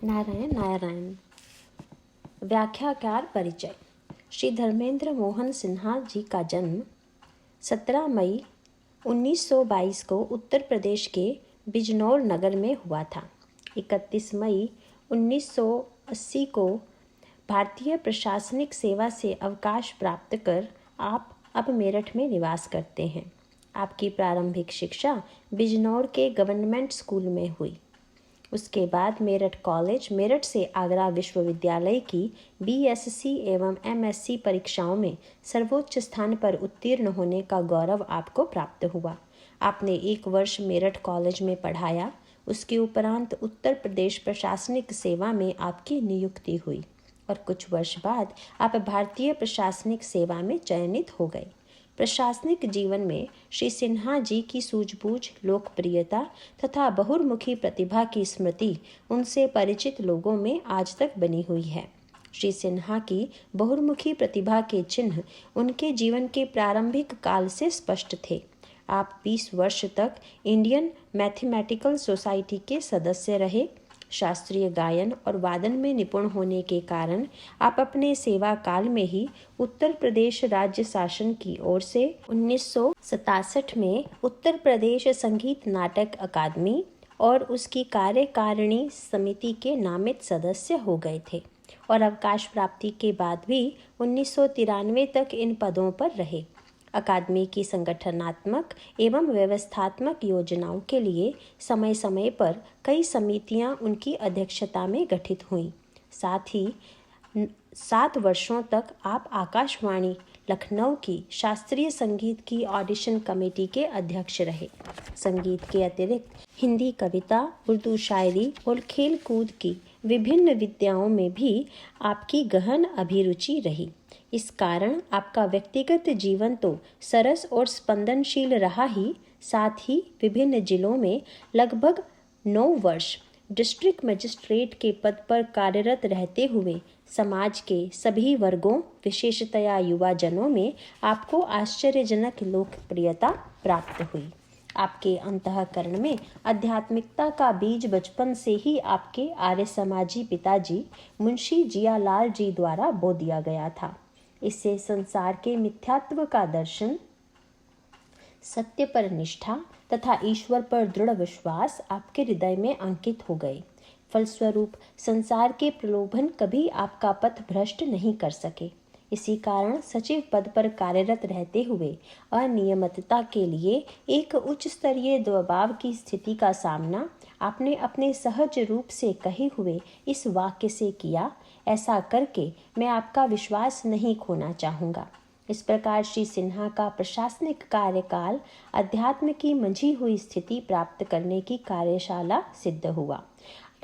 नारायण नारायण। व्याख्याकार परिचय। श्री धर्मेंद्र मोहन सिन्हा जी का जन्म 17 मई 1922 को उत्तर प्रदेश के बिजनौर नगर में हुआ था। 31 मई 1980 को भारतीय प्रशासनिक सेवा से अवकाश प्राप्त कर आप अब मेरठ में निवास करते हैं। आपकी प्रारंभिक शिक्षा बिजनौर के गवर्नमेंट स्कूल में हुई। उसके बाद मेरठ कॉलेज, मेरठ से आगरा विश्वविद्यालय की बीएससी एवं एमएससी परीक्षाओं में सर्वोच्च स्थान पर उत्तीर्ण होने का गौरव आपको प्राप्त हुआ। आपने 1 वर्ष मेरठ कॉलेज में पढ़ाया। उसके उपरांत उत्तर प्रदेश प्रशासनिक सेवा में आपकी नियुक्ति हुई और कुछ वर्ष बाद आप भारतीय प्रशासनिक सेवा में चयनित हो गए। प्रशासनिक जीवन में श्री सिन्हा जी की सूझबूझ, लोकप्रियता तथा बहुमुखी प्रतिभा की स्मृति उनसे परिचित लोगों में आज तक बनी हुई है। श्री सिन्हा की बहुमुखी प्रतिभा के चिन्ह उनके जीवन के प्रारंभिक काल से स्पष्ट थे। आप 20 वर्ष तक इंडियन मैथमेटिकल सोसाइटी के सदस्य रहे। शास्त्रीय गायन और वादन में निपुण होने के कारण आप अपने सेवा काल में ही उत्तर प्रदेश राज्य शासन की ओर से 1967 में उत्तर प्रदेश संगीत नाटक अकादमी और उसकी कार्यकारिणी समिति के नामित सदस्य हो गए थे और अवकाश प्राप्ति के बाद भी 1993 तक इन पदों पर रहे। अकादमी की संगठनात्मक एवं व्यवस्थात्मक योजनाओं के लिए समय समय पर कई समितियां उनकी अध्यक्षता में गठित हुईं। साथ ही 7 वर्षों तक आप आकाशवाणी लखनऊ की शास्त्रीय संगीत की ऑडिशन कमेटी के अध्यक्ष रहे। संगीत के अतिरिक्त हिंदी कविता, उर्दू शायरी और खेल कूद की विभिन्न विद्याओं में भी आपकी गहन अभिरुचि रही। इस कारण आपका व्यक्तिगत जीवन तो सरस और स्पंदनशील रहा ही, साथ ही विभिन्न जिलों में लगभग 9 वर्ष डिस्ट्रिक्ट मजिस्ट्रेट के पद पर कार्यरत रहते हुए समाज के सभी वर्गों, विशेषतया युवा जनों में आपको आश्चर्यजनक लोकप्रियता प्राप्त हुई। आपके अंतःकरण में आध्यात्मिकता का बीज बचपन से ही आपके आर्य समाजी पिताजी मुंशी जियालाल जी द्वारा बो दिया गया था। इससे संसार के मिथ्यात्व का दर्शन, सत्य पर निष्ठा तथा ईश्वर पर दृढ़ विश्वास आपके हृदय में अंकित हो गए। फलस्वरूप संसार के प्रलोभन कभी आपका पथ भ्रष्ट नहीं कर सके। इसी कारण सचिव पद पर कार्यरत रहते हुए अनियमितता के लिए एक उच्च स्तरीय दबाव की स्थिति का सामना आपने अपने सहज रूप से कहे हुए इस वाक्य से किया, ऐसा करके मैं आपका विश्वास नहीं खोना चाहूँगा। इस प्रकार श्री सिन्हा का प्रशासनिक कार्यकाल अध्यात्म की मंझी हुई स्थिति प्राप्त करने की कार्यशाला सिद्ध हुआ,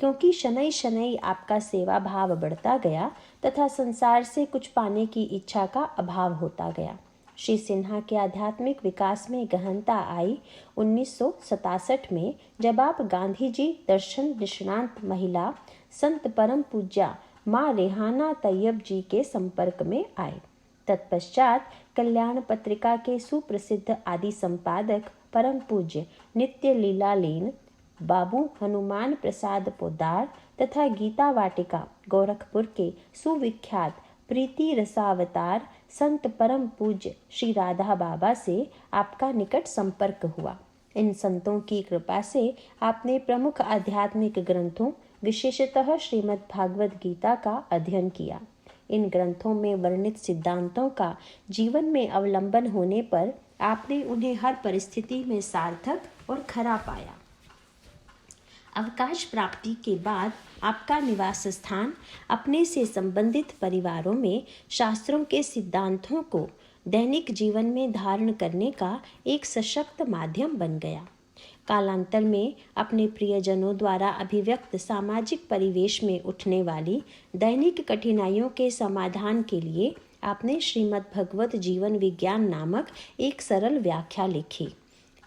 क्योंकि शनै शनै आपका सेवा भाव बढ़ता गया तथा संसार से कुछ पाने की इच्छा का अभाव होता गया। श्री सिन्हा के आध्यात्मिक विकास में गहनता आई 1967 में, जब आप गांधी जी दर्शन निष्णांत महिला संत परम पूज्या माँ रेहाना तैयब जी के संपर्क में आए। तत्पश्चात कल्याण पत्रिका के सुप्रसिद्ध आदि संपादक परम पूज्य नित्य लीलालीन बाबू हनुमान प्रसाद पोद्दार तथा गीता वाटिका गोरखपुर के सुविख्यात प्रीति रसावतार संत परम पूज्य श्री राधा बाबा से आपका निकट संपर्क हुआ। इन संतों की कृपा से आपने प्रमुख आध्यात्मिक ग्रंथों, विशेषतः श्रीमद् भागवत गीता का अध्ययन किया। इन ग्रंथों में वर्णित सिद्धांतों का जीवन में अवलंबन होने पर आपने उन्हें हर परिस्थिति में सार्थक और खरा पाया। अवकाश प्राप्ति के बाद आपका निवास स्थान अपने से संबंधित परिवारों में शास्त्रों के सिद्धांतों को दैनिक जीवन में धारण करने का एक सशक्त माध्यम बन गया। कालांतर में अपने प्रियजनों द्वारा अभिव्यक्त सामाजिक परिवेश में उठने वाली दैनिक कठिनाइयों के समाधान के लिए आपने श्रीमद् भगवत जीवन विज्ञान नामक एक सरल व्याख्या लिखी।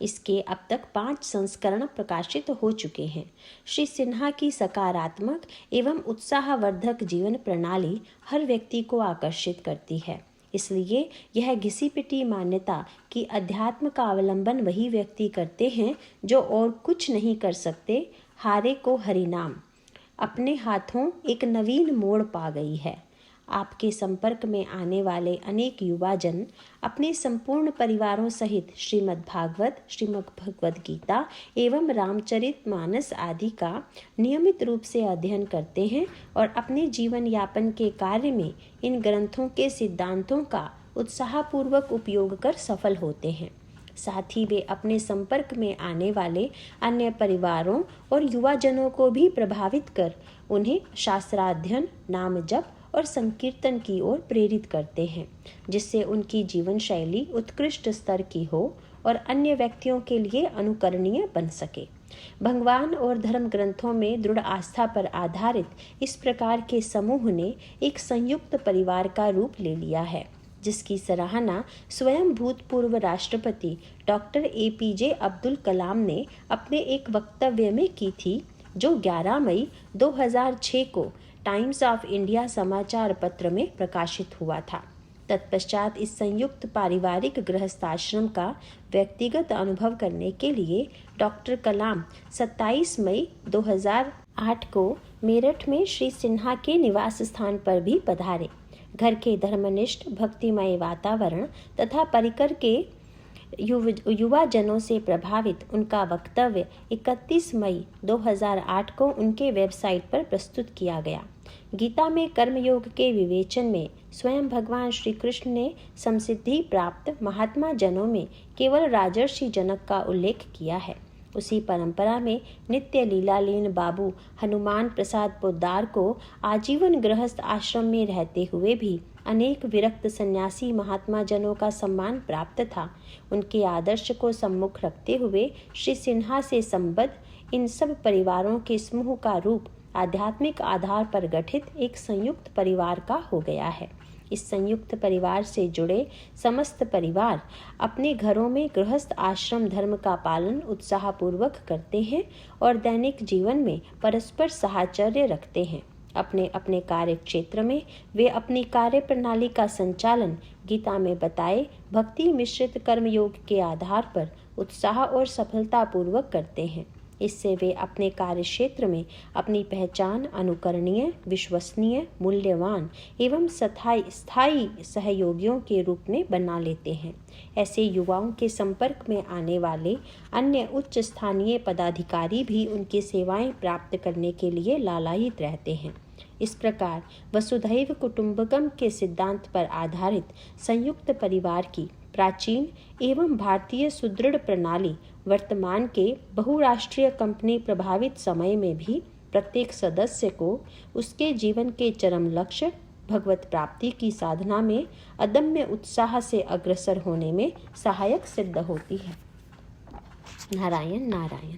इसके अब तक 5 संस्करण प्रकाशित हो चुके हैं। श्री सिन्हा की सकारात्मक एवं उत्साहवर्धक जीवन प्रणाली हर व्यक्ति को आकर्षित करती है। इसलिए यह घिसी पिटी मान्यता कि अध्यात्म का अवलंबन वही व्यक्ति करते हैं जो और कुछ नहीं कर सकते, हारे को हरिनाम, अपने हाथों एक नवीन मोड़ पा गई है। आपके संपर्क में आने वाले अनेक युवा जन अपने संपूर्ण परिवारों सहित श्रीमद् भागवत, श्रीमद् भगवद गीता एवं रामचरितमानस आदि का नियमित रूप से अध्ययन करते हैं और अपने जीवन यापन के कार्य में इन ग्रंथों के सिद्धांतों का उत्साहपूर्वक उपयोग कर सफल होते हैं। साथ ही वे अपने संपर्क में आने वाले अन्य परिवारों और युवाजनों को भी प्रभावित कर उन्हें शास्त्राध्ययन, नाम जप और संकीर्तन की ओर प्रेरित करते हैं, जिससे उनकी जीवन शैली उत्कृष्ट स्तर की हो और अन्य व्यक्तियों के लिए अनुकरणीय बन सके। भगवान और धर्म ग्रंथों में दृढ़ आस्था पर आधारित इस प्रकार के समूह ने एक संयुक्त परिवार का रूप ले लिया है, जिसकी सराहना स्वयं भूतपूर्व राष्ट्रपति डॉक्टर APJ अब्दुल कलाम ने अपने एक वक्तव्य में की थी, जो 11 मई 2006 को टाइम्स ऑफ इंडिया समाचार पत्र में प्रकाशित हुआ था। तत्पश्चात इस संयुक्त पारिवारिक गृहस्थाश्रम का व्यक्तिगत अनुभव करने के लिए डॉक्टर कलाम 27 मई 2008 को मेरठ में श्री सिन्हा के निवास स्थान पर भी पधारे। घर के धर्मनिष्ठ भक्तिमय वातावरण तथा परिकर के युवा जनों से प्रभावित उनका वक्तव्य 31 मई 2008 को उनके वेबसाइट पर प्रस्तुत किया गया। गीता में कर्मयोग के विवेचन में स्वयं भगवान श्री कृष्ण ने समसिद्धि प्राप्त महात्मा जनों में केवल राजर्षि जनक का उल्लेख किया है। उसी परंपरा में नित्य लीलालीन बाबू हनुमान प्रसाद पोद्दार को आजीवन गृहस्थ आश्रम में रहते हुए भी अनेक विरक्त सन्यासी महात्मा जनों का सम्मान प्राप्त था। उनके आदर्श को सम्मुख रखते हुए श्री सिन्हा से संबद्ध इन सब परिवारों के समूह का रूप आध्यात्मिक आधार पर गठित एक संयुक्त परिवार का हो गया है। इस संयुक्त परिवार से जुड़े समस्त परिवार अपने घरों में गृहस्थ आश्रम धर्म का पालन उत्साहपूर्वक करते हैं और दैनिक जीवन में परस्पर साहचर्य रखते हैं। अपने अपने कार्य क्षेत्र में वे अपनी कार्य प्रणाली का संचालन गीता में बताए भक्ति मिश्रित कर्मयोग के आधार पर उत्साह और सफलतापूर्वक करते हैं। इससे वे अपने कार्य क्षेत्र में अपनी पहचान अनुकरणीय, विश्वसनीय, मूल्यवान एवं स्थायी सहयोगियों के रूप में बना लेते हैं। ऐसे युवाओं के संपर्क में आने वाले अन्य उच्च स्थानीय पदाधिकारी भी उनकी सेवाएं प्राप्त करने के लिए लालायित रहते हैं। इस प्रकार वसुधैव कुटुंबकम के सिद्धांत पर आधारित संयुक्त परिवार की प्राचीन एवं भारतीय सुदृढ़ प्रणाली वर्तमान के बहुराष्ट्रीय कंपनी प्रभावित समय में भी प्रत्येक सदस्य को उसके जीवन के चरम लक्ष्य भगवत प्राप्ति की साधना में अदम्य उत्साह से अग्रसर होने में सहायक सिद्ध होती है। नारायण नारायण।